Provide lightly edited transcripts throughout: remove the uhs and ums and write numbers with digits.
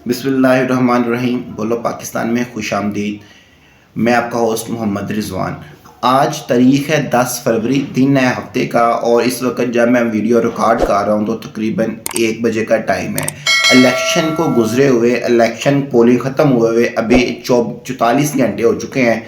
बिस्मिल्लाहिर्रहमानिर्रहीम। बोलो पाकिस्तान में खुश आमदीद। मैं आपका होस्ट मोहम्मद रिजवान। आज तारीख़ है 10 फरवरी, दिन है हफ्ते का, और इस वक्त जब मैं वीडियो रिकॉर्ड कर रहा हूँ तो तकरीबन 1 बजे का टाइम है। इलेक्शन को गुजरे हुए, इलेक्शन पोलिंग ख़त्म हुए हुए अभी 44 घंटे हो चुके हैं,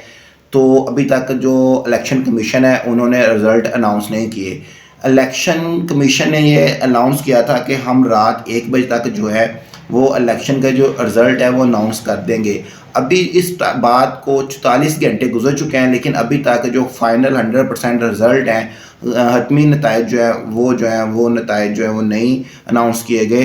तो अभी तक जो इलेक्शन कमीशन है उन्होंने रिज़ल्ट अनाउंस नहीं किए। इलेक्शन कमीशन ने ये अनाउंस किया था कि हम रात 1 बजे तक जो है वो इलेक्शन का जो रिज़ल्ट है वो अनाउंस कर देंगे। अभी इस बात को 44 घंटे गुजर चुके हैं, लेकिन अभी तक जो फाइनल 100% रिज़ल्ट हैं, हतमी नताइज जो है नताइज जो है वो नहीं अनाउंस किए गए।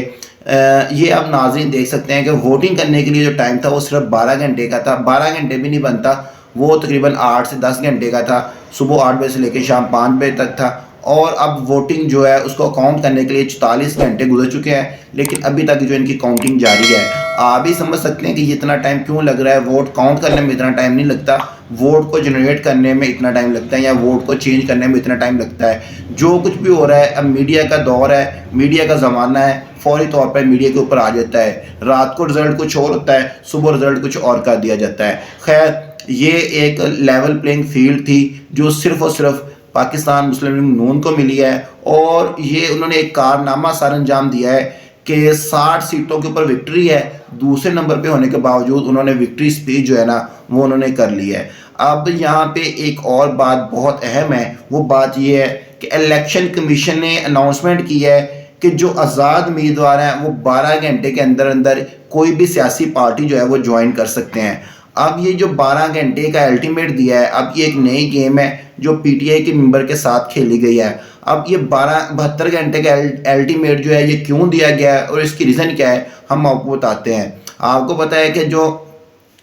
ये आप नाज़रीन देख सकते हैं कि वोटिंग करने के लिए जो टाइम था वो सिर्फ 12 घंटे का था। 12 घंटे भी नहीं बनता, वो तकरीबन 8 से 10 घंटे का था। सुबह 8 बजे से लेकर शाम 5 बजे तक था, और अब वोटिंग जो है उसको काउंट करने के लिए 44 घंटे गुजर चुके हैं, लेकिन अभी तक जो इनकी काउंटिंग जारी है। आप भी समझ सकते हैं कि इतना टाइम क्यों लग रहा है। वोट काउंट करने में इतना टाइम नहीं लगता, वोट को जनरेट करने में इतना टाइम लगता है, या वोट को चेंज करने में इतना टाइम लगता है। जो कुछ भी हो रहा है, अब मीडिया का दौर है, मीडिया का ज़माना है, फौरी तौर पर मीडिया के ऊपर आ जाता है। रात को रिज़ल्ट कुछ और होता है, सुबह रिज़ल्ट कुछ और कर दिया जाता है। खैर, ये एक लेवल प्लेइंग फील्ड थी जो सिर्फ़ और सिर्फ पाकिस्तान मुस्लिम लीग नून को मिली है, और ये उन्होंने एक कारनामा सर अंजाम दिया है कि 60 सीटों के ऊपर विक्ट्री है। दूसरे नंबर पे होने के बावजूद उन्होंने विक्ट्री स्पीच जो है ना वो उन्होंने कर ली है। अब यहाँ पे एक और बात बहुत अहम है, वो बात ये है कि इलेक्शन कमीशन ने अनाउंसमेंट की है कि जो आज़ाद उम्मीदवार हैं वो 12 घंटे के अंदर अंदर कोई भी सियासी पार्टी जो है वो ज्वाइन कर सकते हैं। अब ये जो 12 घंटे का अल्टीमेट दिया है, अब ये एक नई गेम है जो पीटीआई के मेंबर के साथ खेली गई है। अब ये 72 घंटे का अल्टीमेट जो है ये क्यों दिया गया है और इसकी रीज़न क्या है, हम आपको बताते हैं। आपको पता है कि जो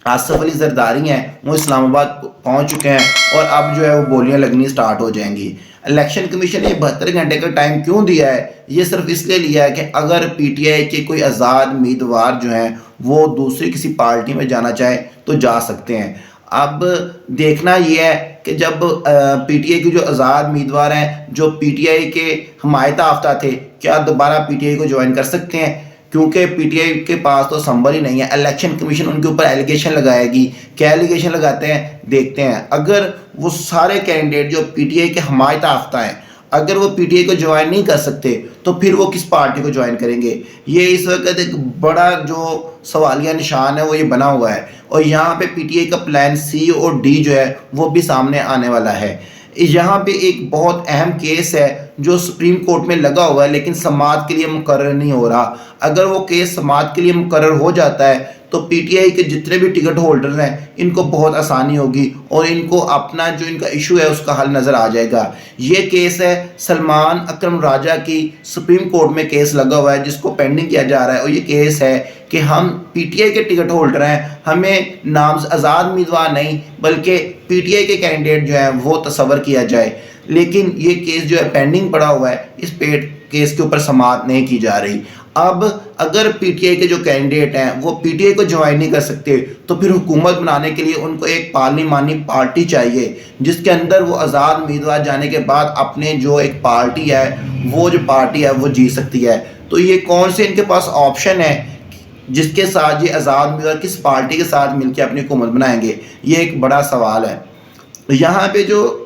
आसिफ अली जरदारी हैं वो इस्लामाबाद पहुंच चुके हैं, और अब जो है वो बोलियां लगनी स्टार्ट हो जाएंगी। इलेक्शन कमीशन ने 72 घंटे का टाइम क्यों दिया है, ये सिर्फ इसलिए लिया है कि अगर पीटीआई के कोई आज़ाद उम्मीदवार जो हैं वो दूसरी किसी पार्टी में जाना चाहे तो जा सकते हैं। अब देखना ये है कि जब पीटीआई के जो आज़ाद उम्मीदवार हैं जो पीटीआई के हमायत याफ्ता थे, क्या दोबारा पीटीआई को ज्वाइन कर सकते हैं? क्योंकि पीटीआई के पास तो संबल ही नहीं है। इलेक्शन कमीशन उनके ऊपर एलिगेशन लगाएगी। क्या एलिगेशन लगाते हैं देखते हैं। अगर वो सारे कैंडिडेट जो पीटीआई के हमायत याफ्ता हैं, अगर वो पीटीआई को ज्वाइन नहीं कर सकते तो फिर वो किस पार्टी को ज्वाइन करेंगे? ये इस वक्त एक बड़ा जो सवालिया निशान है वो ये बना हुआ है, और यहाँ पे पीटीआई का प्लान सी और डी जो है वो भी सामने आने वाला है। यहाँ पे एक बहुत अहम केस है जो सुप्रीम कोर्ट में लगा हुआ है, लेकिन समाअत के लिए मुकर्रर नहीं हो रहा। अगर वो केस समाअत के लिए मुकर्रर हो जाता है तो पीटीआई के जितने भी टिकट होल्डर हैं इनको बहुत आसानी होगी, और इनको अपना जो इनका इशू है उसका हल नज़र आ जाएगा। ये केस है सलमान अकरम राजा की, सुप्रीम कोर्ट में केस लगा हुआ है जिसको पेंडिंग किया जा रहा है, और ये केस है कि हम पीटीआई के टिकट होल्डर हैं, हमें नाम आज़ाद उम्मीदवार नहीं बल्कि पीटीआई के कैंडिडेट जो है वो तस्वर किया जाए। लेकिन ये केस जो है पेंडिंग पड़ा हुआ है, इस केस के ऊपर समाअत नहीं की जा रही। अब अगर पीटीआई के जो कैंडिडेट हैं वो पीटीआई को ज्वाइन नहीं कर सकते तो फिर हुकूमत बनाने के लिए उनको एक पार्लिमानी पार्टी चाहिए जिसके अंदर वो आज़ाद उम्मीदवार जाने के बाद अपने जो एक पार्टी है वो जो पार्टी है वो जीत सकती है। तो ये कौन से इनके पास ऑप्शन है जिसके साथ ये आज़ाद उम्मीदवार किस पार्टी के साथ मिलकर अपनी हुकूमत बनाएंगे, ये एक बड़ा सवाल है। यहाँ पे जो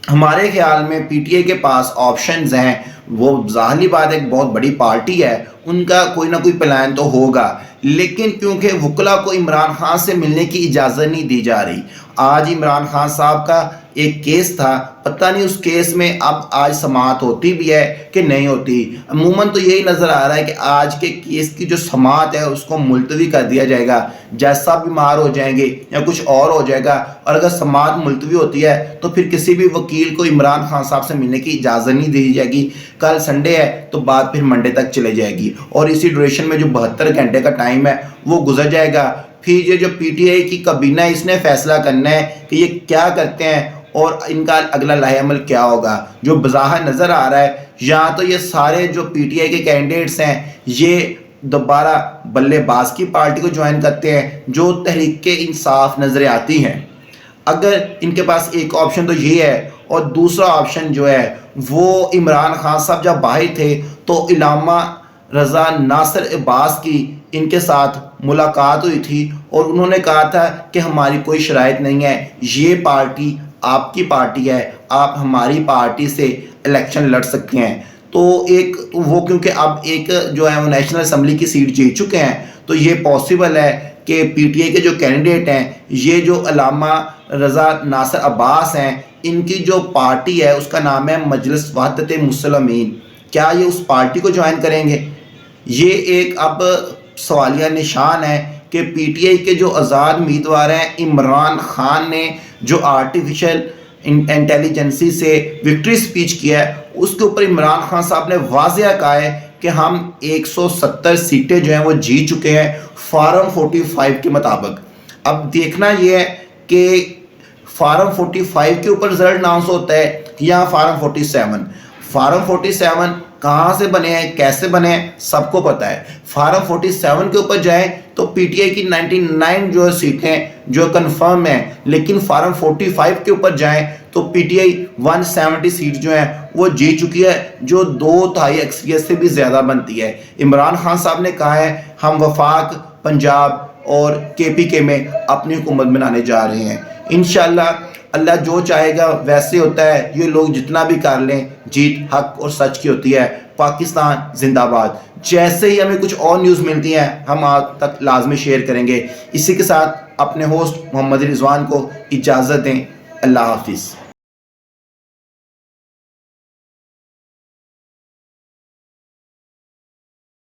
हमारे ख्याल में पीटीआई के पास ऑप्शंस हैं, वो ज़ाहिर बात एक बहुत बड़ी पार्टी है, उनका कोई ना कोई प्लान तो होगा, लेकिन क्योंकि वकला को इमरान खान से मिलने की इजाज़त नहीं दी जा रही। आज इमरान खान साहब का एक केस था, पता नहीं उस केस में अब आज समाअत होती भी है कि नहीं होती। अमूमन तो यही नज़र आ रहा है कि आज के केस की जो समाअत है उसको मुलतवी कर दिया जाएगा, जैसा बीमार हो जाएंगे या कुछ और हो जाएगा। और अगर समाअत मुलतवी होती है तो फिर किसी भी वकील को इमरान खान साहब से मिलने की इजाज़त नहीं दी जाएगी। कल संडे है तो बात फिर मंडे तक चले जाएगी, और इसी ड्यूरेशन में जो 72 घंटे का टाइम है वो गुजर जाएगा। फिर ये जो पीटीआई की काबीना है इसने फैसला करना है कि ये क्या करते हैं और इनका अगला लाहेअमल क्या होगा। जो बज़ाहिर नज़र आ रहा है यहाँ तो ये सारे जो पीटीआई के कैंडिडेट्स हैं ये दोबारा बल्लेबाज की पार्टी को ज्वाइन करते हैं जो तहरीक इंसाफ नज़र आती हैं। अगर इनके पास एक ऑप्शन तो ये है, और दूसरा ऑप्शन जो है वो इमरान खान साहब जब बाहर थे तो इलामा رضا ناصر عباس کی ان کے ساتھ ملاقات ہوئی تھی اور انہوں نے کہا تھا کہ ہماری کوئی شرائط نہیں ہے، یہ پارٹی آپ کی پارٹی ہے، آپ ہماری پارٹی سے الیکشن لڑ سکتے ہیں۔ تو ایک وہ کیونکہ اب ایک جو ہے وہ نیشنل اسمبلی کی سیٹ جیت چکے ہیں، تو یہ پاسبل ہے کہ پی ٹی آئی کے جو کینڈیڈیٹ ہیں، یہ جو علامہ رضا ناصر عباس ہیں، ان کی جو پارٹی ہے اس کا نام ہے مجلس وحدت مسلمین، کیا یہ اس پارٹی کو جوائن کریں گے؟ یہ ایک اب سوالیہ نشان ہے کہ پی ٹی آئی کے جو آزاد امیدوار ہیں، عمران خان نے جو آرٹیفیشل انٹیلیجنسی سے وکٹری سپیچ کیا ہے، اس کے اوپر عمران خان صاحب نے واضح کہا ہے کہ ہم 170 سیٹیں جو ہیں وہ جیت چکے ہیں فارم 45 کے مطابق۔ اب دیکھنا یہ ہے کہ فارم 45 کے اوپر رزلٹ اناؤنس ہوتا ہے یا فارم 47۔ فارم 47 کہاں سے بنے ہیں، کیسے بنے ہیں، سب کو پتہ ہے۔ فارم 47 کے اوپر جائیں تو پی ٹی آئی کی 99 جو سیٹیں جو کنفرم ہیں، لیکن فارم 45 کے اوپر جائیں تو پی ٹی آئی 170 سیٹ جو ہیں وہ جیت چکی ہے، جو 2/3 اکثریت سے بھی زیادہ بنتی ہے۔ عمران خان صاحب نے کہا ہے ہم وفاق، پنجاب اور کے پی کے میں اپنی حکومت بنانے جا رہے ہیں۔ انشاءاللہ اللہ جو چاہے گا ویسے ہوتا ہے، یہ لوگ جتنا بھی کر لیں جیت حق اور سچ کی ہوتی ہے۔ پاکستان زندہ باد۔ جیسے ہی ہمیں کچھ اور نیوز ملتی ہیں ہم آپ تک لازمی شیئر کریں گے۔ اسی کے ساتھ اپنے ہوسٹ محمد رضوان کو اجازت دیں۔ اللہ حافظ۔